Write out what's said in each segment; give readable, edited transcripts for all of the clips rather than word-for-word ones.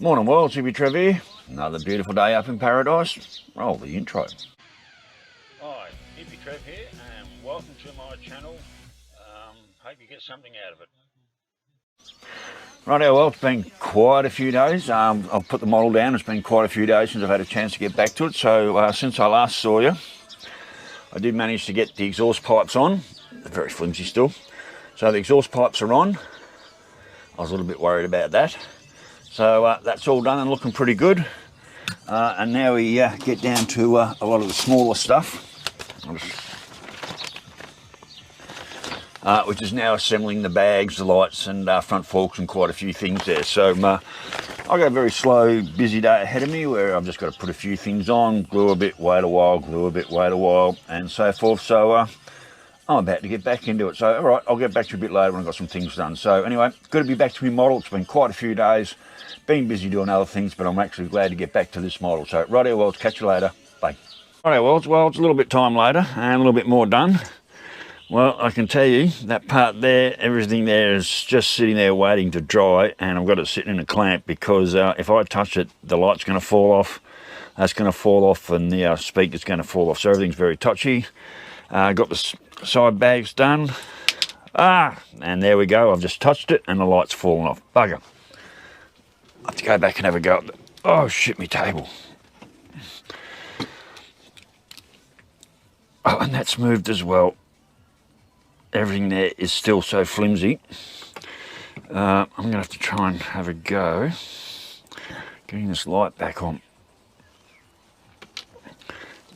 Morning world, Hippy Trev here. Another beautiful day up in paradise. Roll the intro. Hi, Hippy Trev here, and welcome to my channel. Hope you get something out of it. Right, well, it's been quite a few days. I've put the model down. It's been quite a few days since I've had a chance to get back to it. So since I last saw you, I did manage to get the exhaust pipes on. They're very flimsy still. So the exhaust pipes are on. I was a little bit worried about that. So that's all done and looking pretty good. And now we get down to a lot of the smaller stuff, which is now assembling the bags, the lights and front forks and quite a few things there. So I've got a very slow, busy day ahead of me where I've just got to put a few things on, glue a bit, wait a while, glue a bit, wait a while, and so forth. So I'm about to get back into it. So all right, I'll get back to you a bit later when I've got some things done. So anyway, good to be back to my model. It's been quite a few days. Been busy doing other things, but I'm actually glad to get back to this model. So righto, well, catch you later. Bye. Righto, well, it's a little bit time later and a little bit more done. Well, I can tell you that part there, everything there is just sitting there waiting to dry, and I've got it sitting in a clamp because if I touch it, the light's going to fall off. That's going to fall off, and the speaker's going to fall off. So everything's very touchy. Got the side bags done. And there we go. I've just touched it, and the light's fallen off. Bugger. I have to go back and have a go at it. Oh shit, me table. Oh, and that's moved as well. Everything there is still so flimsy. I'm going to have to try and have a go getting this light back on.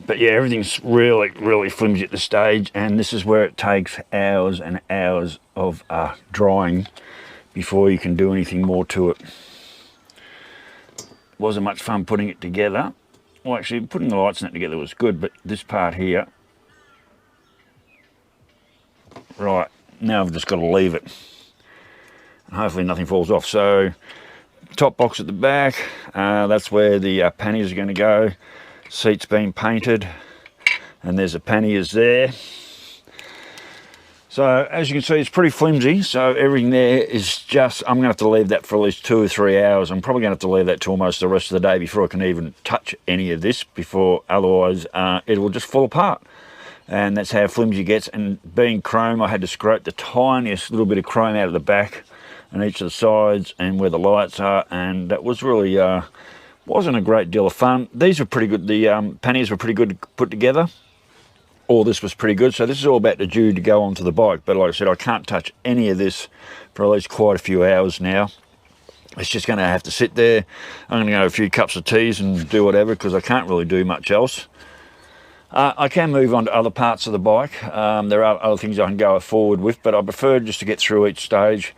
But yeah, everything's really flimsy at this stage, and this is where it takes hours and hours of drying before you can do anything more to it. Wasn't much fun putting it together. Well, actually, putting the lights in it together was good, but this part here, right, now I've just got to leave it. And hopefully nothing falls off. So, top box at the back, that's where the panniers are going to go. Seat's been painted, and there's a panniers there. So as you can see, it's pretty flimsy, so everything there is just, I'm going to have to leave that for at least 2 or 3 hours. I'm probably going to have to leave that to almost the rest of the day before I can even touch any of this, otherwise it will just fall apart. And that's how flimsy it gets. And being chrome, I had to scrape the tiniest little bit of chrome out of the back and each of the sides and where the lights are, and that was really, wasn't a great deal of fun. These were pretty good, the panniers were pretty good to put together. All this was pretty good, so this is all about the due to go onto the bike, but like I said, I can't touch any of this for at least quite a few hours now. It's just going to have to sit there. I'm going to go have a few cups of teas and do whatever, because I can't really do much else. I can move on to other parts of the bike. There are other things I can go forward with, but I prefer just to get through each stage,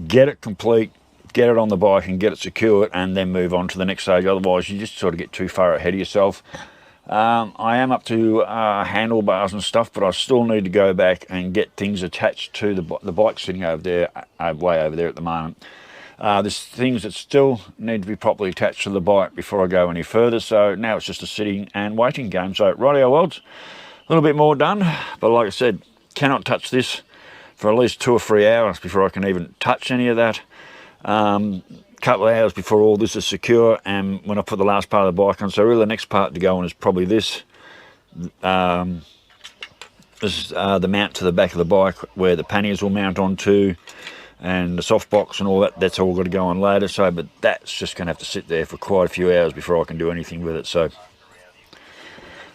get it complete, get it on the bike and get it secured, and then move on to the next stage. Otherwise you just sort of get too far ahead of yourself. I am up to handlebars and stuff, but I still need to go back and get things attached to the bike sitting over there, way over there at the moment. There's things that still need to be properly attached to the bike before I go any further, so now it's just a sitting and waiting game. So rightio worlds, a little bit more done, but like I said, cannot touch this for at least 2 or 3 hours before I can even touch any of that. Couple of hours before all this is secure, and when I put the last part of the bike on. So really the next part to go on is probably this. This is the mount to the back of the bike where the panniers will mount onto, and the soft box and all that. That's all got to go on later. So, but that's just going to have to sit there for quite a few hours before I can do anything with it. So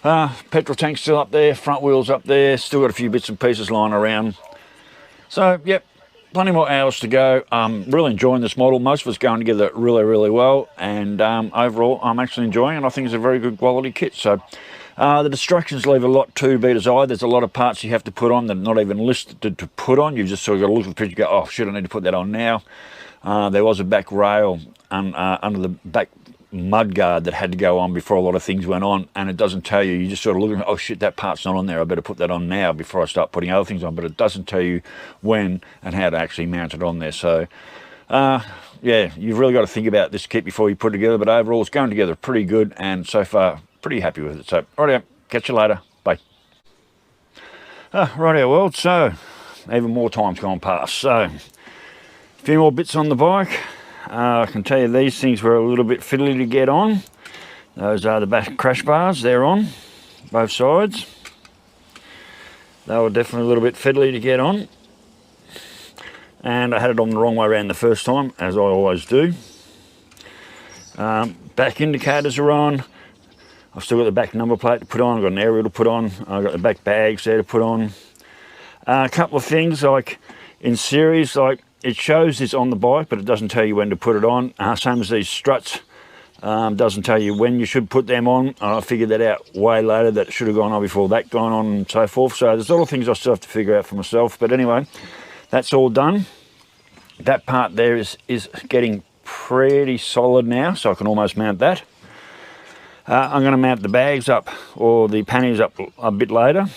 petrol tank's still up there, front wheels up there, still got a few bits and pieces lying around. So yep, plenty more hours to go. I'm really enjoying this model. Most of it's going together really well, and overall I'm actually enjoying it. I think it's a very good quality kit. So the distractions leave a lot to be desired. There's a lot of parts you have to put on that are not even listed to put on. You've just sort of got to look at the picture and go, oh shit, I need to put that on now. There was a back rail under the back mud guard that had to go on before a lot of things went on, and it doesn't tell you. You just sort of look at, oh shit, that part's not on there, I better put that on now before I start putting other things on. But it doesn't tell you when and how to actually mount it on there. So yeah, you've really got to think about this kit before you put it together, but overall it's going together pretty good, and so far pretty happy with it. So rightio, catch you later, bye. Rightio world, so even more time's gone past, so a few more bits on the bike. I can tell you these things were a little bit fiddly to get on. Those are the back crash bars, they're on both sides. They were definitely a little bit fiddly to get on. And I had it on the wrong way around the first time, as I always do. Back indicators are on. I've still got the back number plate to put on, I've got an aerial to put on, I've got the back bags there to put on. A couple of things, like in series, like it shows this on the bike, but it doesn't tell you when to put it on. Same as these struts, doesn't tell you when you should put them on. I figured that out way later, that it should have gone on before that gone on and so forth. So there's a lot of things I still have to figure out for myself. But anyway, that's all done. That part there is getting pretty solid now, so I can almost mount that. I'm going to mount the bags up, or the panniers up, a bit later.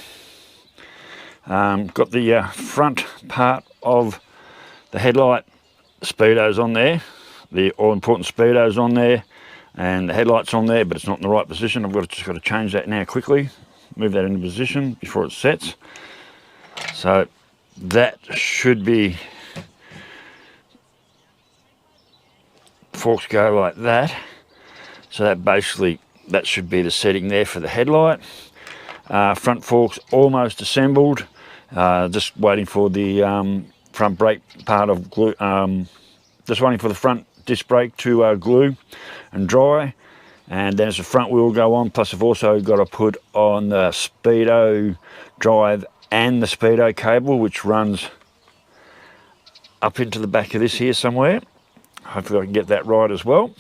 Got the front part of the headlight speedos on there, the all-important speedos on there, and the headlights on there, but it's not in the right position. Just got to change that now quickly, move that into position before it sets. So that should be, forks go like that. So that basically, that should be the setting there for the headlight. Front forks almost assembled. Just waiting for the front brake part of glue. Just waiting for the front disc brake to glue and dry. And then as the front wheel go on, plus I've also got to put on the speedo drive and the speedo cable, which runs up into the back of this here somewhere. Hopefully I can get that right as well.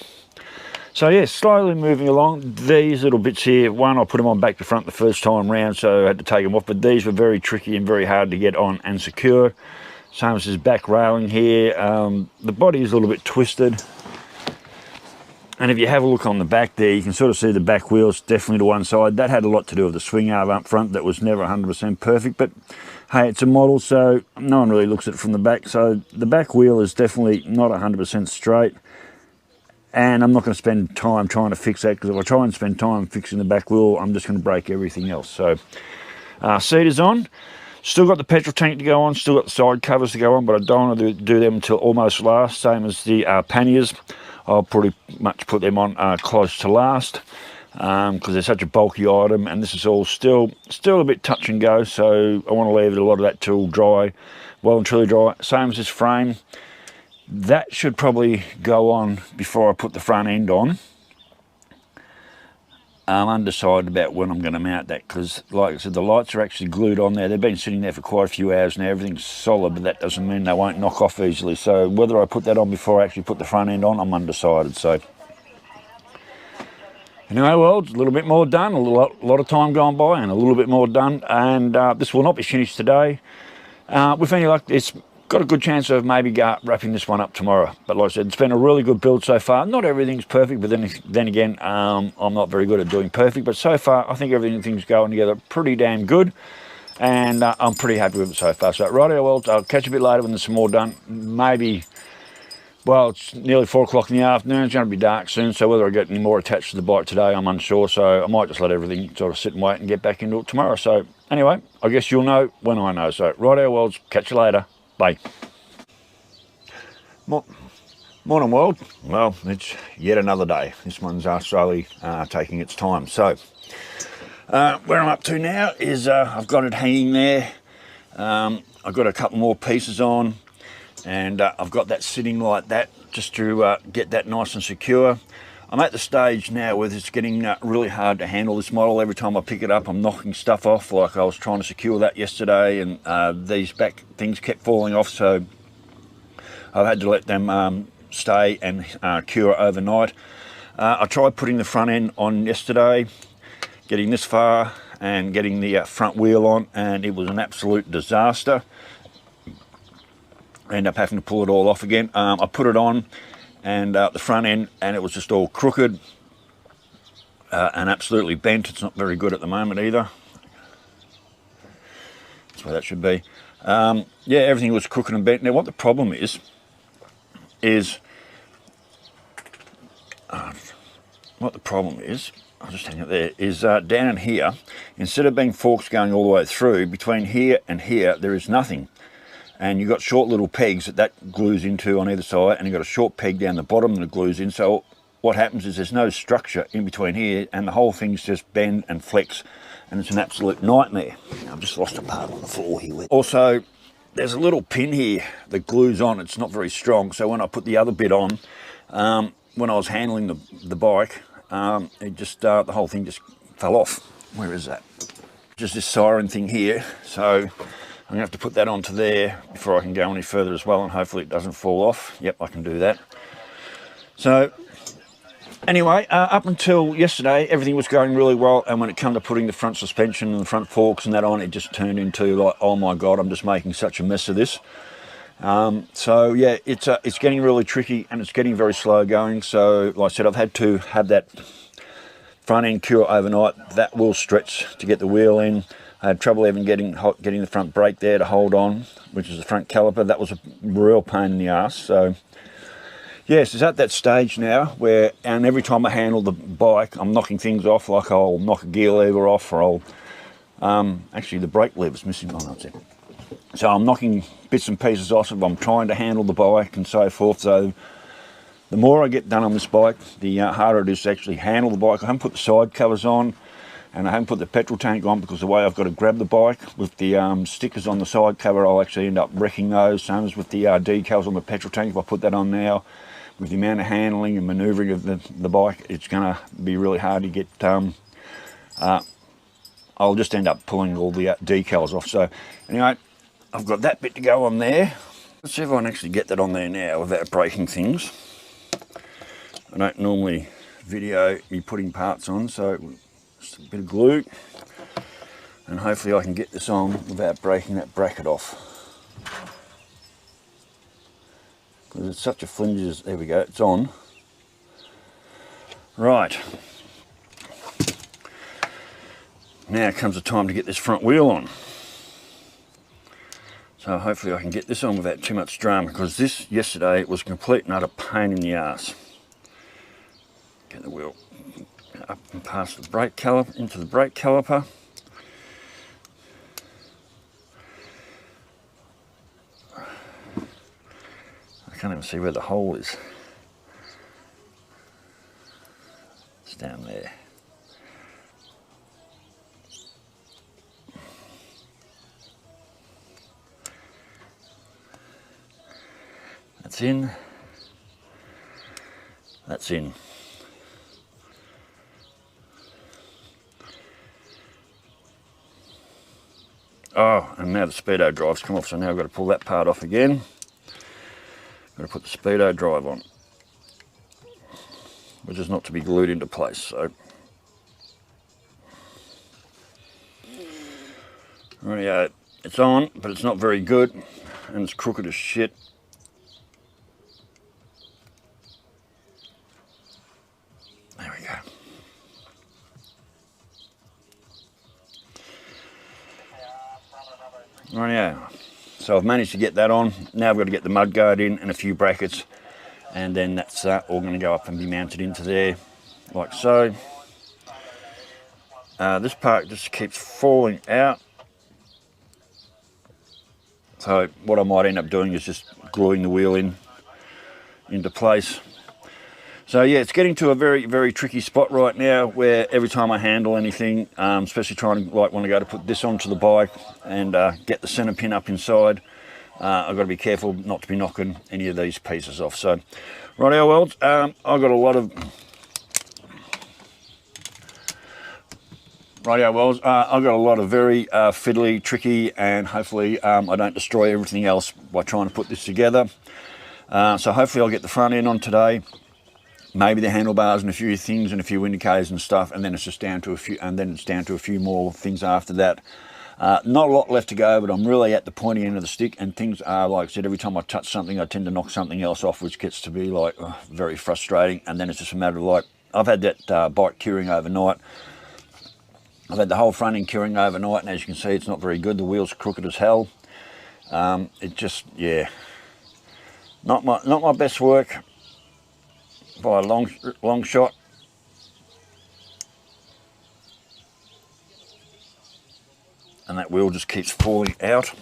So yeah, slowly moving along. These little bits here, one, I put them on back to front the first time round, so I had to take them off, but these were very tricky and very hard to get on and secure. Same as this back railing here. The body is a little bit twisted. And if you have a look on the back there, you can sort of see the back wheels definitely to one side. That had a lot to do with the swing arm up front that was never 100% perfect, but hey, it's a model, so no one really looks at it from the back. So the back wheel is definitely not 100% straight. And I'm not going to spend time trying to fix that, because if I try and spend time fixing the back wheel, I'm just going to break everything else. So seat is on. Still got the petrol tank to go on, still got the side covers to go on, but I don't want to do them until almost last, same as the panniers. I'll pretty much put them on close to last, because they're such a bulky item, and this is all still a bit touch and go, so I want to leave a lot of that till dry, well and truly dry. Same as this frame. That should probably go on before I put the front end on. I'm undecided about when I'm going to mount that, because like I said, the lights are actually glued on there. They've been sitting there for quite a few hours now. Everything's solid, but that doesn't mean they won't knock off easily. So whether I put that on before I actually put the front end on, I'm undecided. So anyway, well, it's a little bit more done, a lot of time gone by and a little bit more done, and this will not be finished today. With any luck, it's got a good chance of maybe wrapping this one up tomorrow. But like I said, it's been a really good build so far. Not everything's perfect, but then again, I'm not very good at doing perfect. But so far, I think everything's going together pretty damn good. And I'm pretty happy with it so far. So righto, well, I'll catch you a bit later when there's some more done. Maybe, well, it's nearly 4 o'clock in the afternoon. It's going to be dark soon. So whether I get any more attached to the bike today, I'm unsure. So I might just let everything sort of sit and wait and get back into it tomorrow. So anyway, I guess you'll know when I know. So righto, well, catch you later. Bye. Morning world. Well, it's yet another day. This one's slowly taking its time. So where I'm up to now is I've got it hanging there. I've got a couple more pieces on, and I've got that sitting like that just to get that nice and secure. I'm at the stage now where it's getting really hard to handle this model. Every time I pick it up, I'm knocking stuff off, like I was trying to secure that yesterday, and these back things kept falling off, so I've had to let them stay and cure overnight. I tried putting the front end on yesterday, getting this far and getting the front wheel on, and it was an absolute disaster. I ended up having to pull it all off again. I put it on, and the front end, and it was just all crooked and absolutely bent. It's not very good at the moment either. That's where that should be. Yeah, everything was crooked and bent. Now what the problem is I'll just hang it there, is down in here, instead of being forks going all the way through, between here and here there is nothing. and you've got short little pegs that glues into on either side, and you've got a short peg down the bottom that it glues in. So what happens is there's no structure in between here, and the whole thing's just bend and flex, and it's an absolute nightmare. I've just lost a part on the floor here. Also, there's a little pin here that glues on. It's not very strong, so when I put the other bit on, when I was handling the bike, it just the whole thing just fell off. Where is that? Just this siren thing here, so I'm gonna have to put that onto there before I can go any further as well, and hopefully it doesn't fall off. Yep, I can do that. So anyway, up until yesterday, everything was going really well, and when it came to putting the front suspension and the front forks and that on, it just turned into like, oh my god, I'm just making such a mess of this. So yeah, it's getting really tricky, and it's getting very slow going. So like I said, I've had to have that front end cure overnight. That will stretch to get the wheel in. I had trouble even getting the front brake there to hold on, which is the front caliper. That was a real pain in the ass. So yes, it's at that stage now where, and every time I handle the bike, I'm knocking things off. Like I'll knock a gear lever off, or I'll actually the brake lever's missing. Oh, that's it. So I'm knocking bits and pieces off. I'm trying to handle the bike and so forth. So the more I get done on this bike, the harder it is to actually handle the bike. I haven't put the side covers on, and I haven't put the petrol tank on, because the way I've got to grab the bike with the stickers on the side cover, I'll actually end up wrecking those. Same as with the decals on the petrol tank. If I put that on now, with the amount of handling and manoeuvring of the bike, it's going to be really hard to get. I'll just end up pulling all the decals off. So anyway, I've got that bit to go on there. Let's see if I can actually get that on there now without breaking things. I don't normally video me putting parts on, so just a bit of glue, and hopefully I can get this on without breaking that bracket off. Because it's such a flimsy, there we go, it's on. Right. Now comes the time to get this front wheel on. So hopefully I can get this on without too much drama, because this yesterday was a complete and utter pain in the ass. Get the wheel up and past the brake caliper, into the brake caliper. I can't even see where the hole is. It's down there. That's in. That's in. Oh, and now the speedo drive's come off, so now I've got to pull that part off again. Got to put the speedo drive on, which is not to be glued into place. So, rightio, it's on, but it's not very good, and it's crooked as shit. There we go. Rightio. So I've managed to get that on. Now I've got to get the mudguard in and a few brackets, and then that's all going to go up and be mounted into there, like so. This part just keeps falling out. So what I might end up doing is just gluing the wheel into place. So yeah, it's getting to a very, very tricky spot right now, where every time I handle anything, especially trying to, like when I go to put this onto the bike and get the center pin up inside, I've got to be careful not to be knocking any of these pieces off. So, rightio, welds, I've got a lot of very fiddly, tricky, and hopefully I don't destroy everything else by trying to put this together. So hopefully I'll get the front end on today. Maybe the handlebars and a few things and a few indicators and stuff, and then it's just down to a few, and then it's down to a few more things after that. Not a lot left to go, but I'm really at the pointy end of the stick, and things are, like I said, every time I touch something, I tend to knock something else off, which gets to be like very frustrating. And then it's just a matter of, like, I've had that bike curing overnight. I've had the whole front end curing overnight, and as you can see, it's not very good. The wheel's crooked as hell. It just, yeah, not my best work by a long shot. And that wheel just keeps falling out.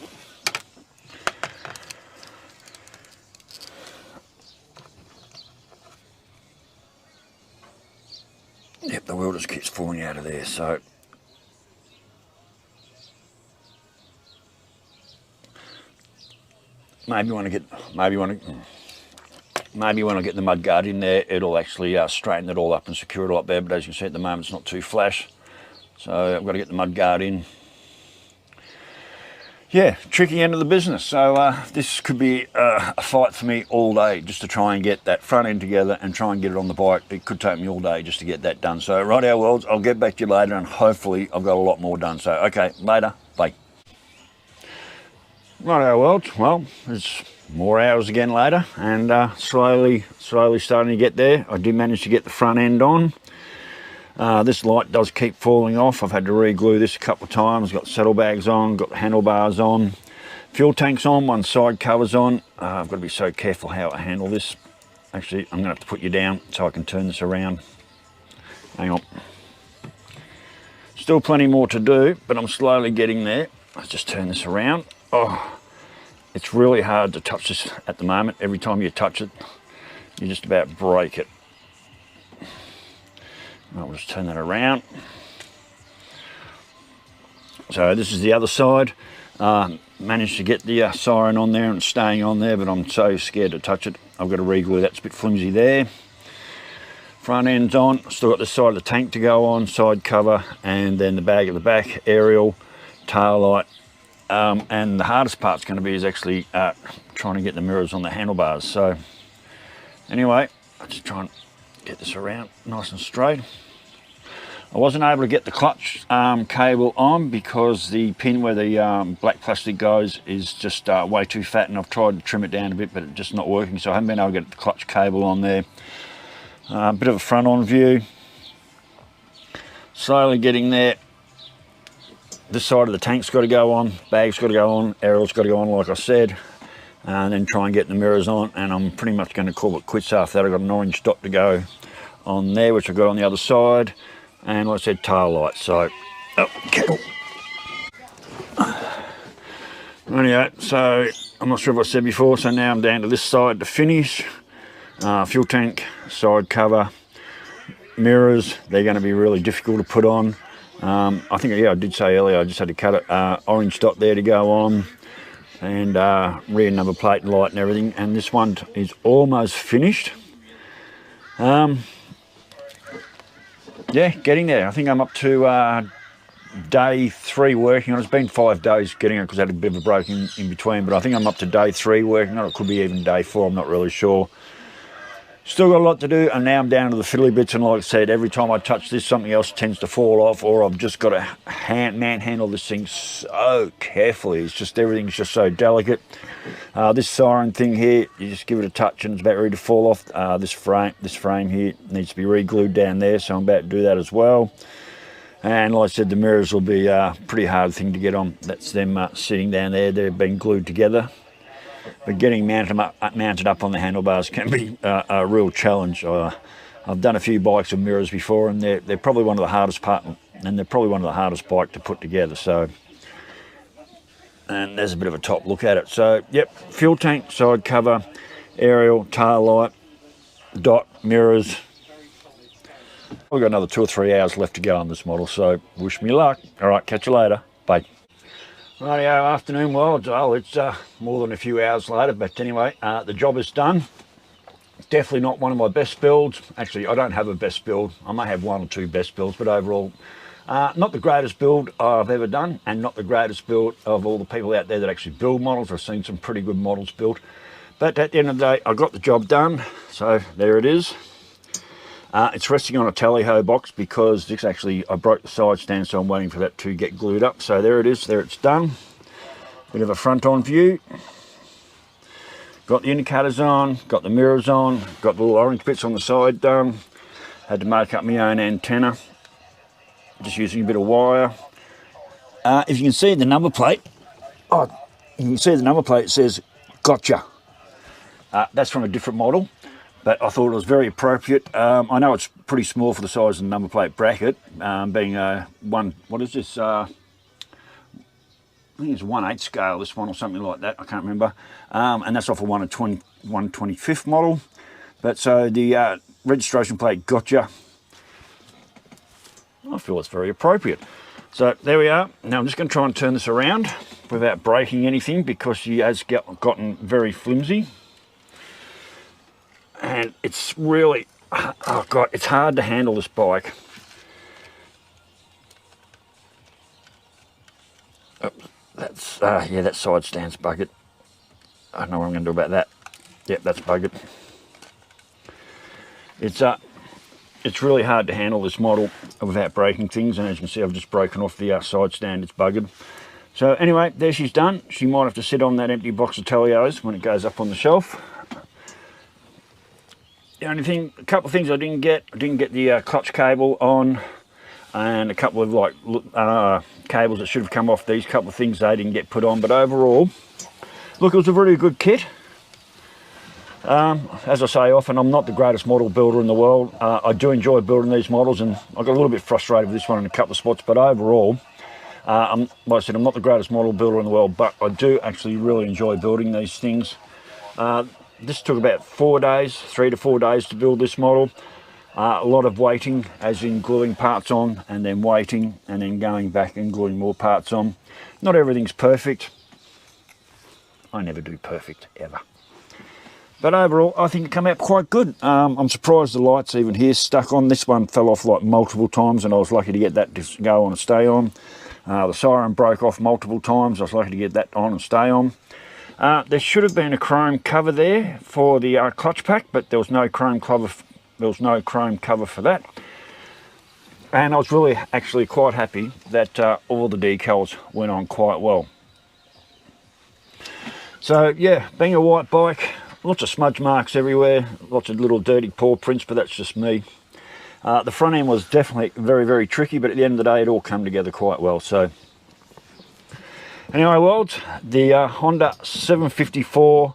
Yep, the wheel just keeps falling out of there, so maybe when I get the mud guard in there, it'll actually straighten it all up and secure it a lot better. But as you can see at the moment, it's not too flash, so I've got to get the mud guard in. Yeah, tricky end of the business. So this could be a fight for me all day, just to try and get that front end together and try and get it on the bike. It could take me all day just to get that done. So right, our worlds, I'll get back to you later, and hopefully I've got a lot more done. So okay, later, bye. Right, our worlds, well, it's more hours again later, and slowly starting to get there. I did manage to get the front end on. This light does keep falling off. I've had to re-glue this a couple of times. Got saddlebags on, got the handlebars on, fuel tanks on, one side cover's on. I've got to be so careful how I handle this. Actually, I'm going to have to put you down so I can turn this around. Hang on. Still plenty more to do, but I'm slowly getting there. Let's just turn this around. Oh, it's really hard to touch this at the moment. Every time you touch it, you just about break it. I'll just turn that around. So this is the other side. Managed to get the siren on there and it's staying on there, but I'm so scared to touch it. I've got to re-glue. That's a bit flimsy there. Front end's on. Still got this side of the tank to go on, side cover, and then the bag at the back, aerial, tail light. And the hardest part's going to be is actually trying to get the mirrors on the handlebars. So anyway, I'll just try and get this around nice and straight. I wasn't able to get the clutch cable on because the pin where the black plastic goes is just way too fat, and I've tried to trim it down a bit, but it's just not working, so I haven't been able to get the clutch cable on there. Bit of a front on view. Slowly getting there. This side of the tank's got to go on, bag's got to go on, aerial's got to go on like I said, and then try and get the mirrors on, and I'm pretty much going to call it quits after that. I've got an orange dot to go on there, which I've got on the other side, and like I said, tail lights. So, cable. Anyway, so I'm not sure if I said before, so now I'm down to this side to finish. Fuel tank, side cover, mirrors, they're going to be really difficult to put on. I think, yeah, I did say earlier, I just had to cut it. Orange dot there to go on, and rear number plate and light and everything. And this one is almost finished. Yeah, getting there. I think I'm up to day 3 working on it. It's been 5 days getting it because I had a bit of a break in between, but I think I'm up to day 3 working on it. It could be even day 4, I'm not really sure. Still got a lot to do, and now I'm down to the fiddly bits, and like I said, every time I touch this, something else tends to fall off, or I've just got to manhandle this thing so carefully. It's just, everything's just so delicate. This siren thing here, you just give it a touch and it's about ready to fall off. This frame here needs to be re-glued down there, so I'm about to do that as well. And like I said, the mirrors will be a pretty hard thing to get on. That's them sitting down there. They've been glued together. But getting mounted up on the handlebars can be a real challenge. I've done a few bikes with mirrors before, and they're probably one of the hardest bike to put together. So, and there's a bit of a top look at it. So, yep, fuel tank, side cover, aerial, tail light, dot, mirrors. We've got another 2 or 3 hours left to go on this model, so wish me luck. All right, catch you later. Bye. Rightio, afternoon, well, it's more than a few hours later, but anyway, the job is done. Definitely not one of my best builds. Actually, I don't have a best build. I may have 1 or 2 best builds, but overall, not the greatest build I've ever done, and not the greatest build of all the people out there that actually build models. I've seen some pretty good models built, but at the end of the day, I got the job done, so there it is. It's resting on a tally-ho box because this actually, I broke the side stand, so I'm waiting for that to get glued up. So there it is, there it's done. Bit of a front-on view. Got the indicators on, got the mirrors on, got the little orange bits on the side done. Had to make up my own antenna, just using a bit of wire. If you can see the number plate, it says, "Gotcha." That's from a different model, but I thought it was very appropriate. I know it's pretty small for the size of the number plate bracket, being a what is this? I think it's 1/8 scale, this one, or something like that, I can't remember. And that's off a 1/25th model. But so the registration plate, "Gotcha," I feel it's very appropriate. So there we are. Now I'm just going to try and turn this around without breaking anything, because she has gotten very flimsy. And it's really, oh God, it's hard to handle this bike. Oh, that's, yeah, that side stand's buggered. I don't know what I'm going to do about that. Yep, that's buggered. It's really hard to handle this model without breaking things, and as you can see, I've just broken off the side stand. It's buggered. So anyway, there she's done. She might have to sit on that empty box of Talios when it goes up on the shelf. The only thing, a couple of things I didn't get the clutch cable on, and a couple of like cables that should have come off these. Couple of things they didn't get put on, but overall, look, it was a very good kit. As I say often, I'm not the greatest model builder in the world. I do enjoy building these models, and I got a little bit frustrated with this one in a couple of spots, but overall, like I said, I'm not the greatest model builder in the world, but I do actually really enjoy building these things. This took about 4 days, 3 to 4 days to build this model. A lot of waiting, as in gluing parts on, and then waiting, and then going back and gluing more parts on. Not everything's perfect. I never do perfect, ever. But overall, I think it came out quite good. I'm surprised the lights even here stuck on. This one fell off like multiple times, and I was lucky to get that to go on and stay on. The siren broke off multiple times. I was lucky to get that on and stay on. There should have been a chrome cover there for the clutch pack, but there was no chrome cover. There was no chrome cover for that. And I was really actually quite happy that all the decals went on quite well. So yeah, being a white bike, lots of smudge marks everywhere, lots of little dirty paw prints, but that's just me. The front end was definitely very, very tricky, but at the end of the day, it all came together quite well. So anyway, world, the Honda 754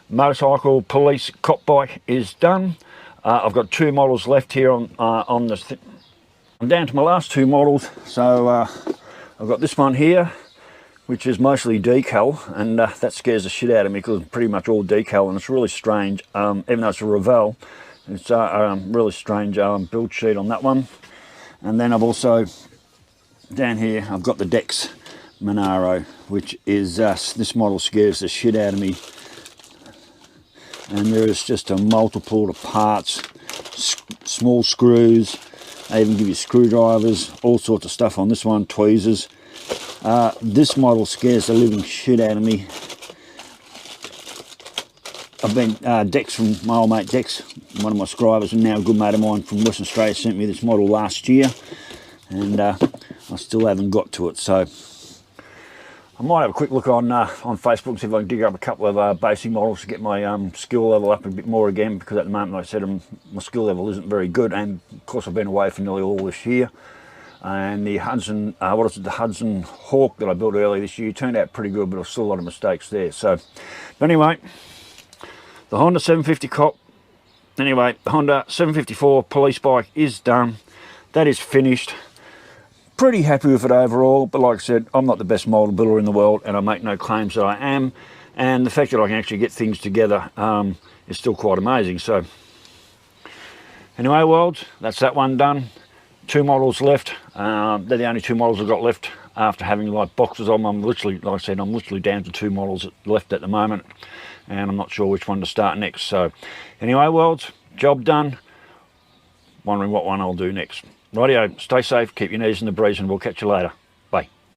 motorcycle police cop bike is done. I've got 2 models left here on this. I'm down to my last 2 models. So I've got this one here, which is mostly decal, and that scares the shit out of me because it's pretty much all decal, and it's really strange. Even though it's a Revell, it's a really strange build sheet on that one. And then I've also, down here, I've got the Dex Monaro, which is, this model scares the shit out of me. And there is just a multiple of parts, small screws, they even give you screwdrivers, all sorts of stuff on this one, tweezers. This model scares the living shit out of me. I've been, Dex from my old mate Dex, one of my scribers and now a good mate of mine from Western Australia, sent me this model last year, and I still haven't got to it. So I might have a quick look on Facebook, see if I can dig up a couple of basic models to get my skill level up a bit more again, because at the moment, like I said, my skill level isn't very good, and of course I've been away for nearly all this year. And the Hudson, the Hudson Hawk that I built earlier this year turned out pretty good, but there's still a lot of mistakes there. So, but anyway, the Honda 750 cop, anyway, the Honda 754 police bike is done. That is finished. Pretty happy with it overall, but like I said, I'm not the best model builder in the world, and I make no claims that I am. And the fact that I can actually get things together is still quite amazing. So, anyway, world, that's that one done. 2 models left. They're the only 2 models I've got left after having like boxes on them. I'm literally, like I said, I'm literally down to 2 models left at the moment, and I'm not sure which one to start next. So anyway, world, job done. Wondering what one I'll do next. Rightio, stay safe, keep your knees in the breeze, and we'll catch you later.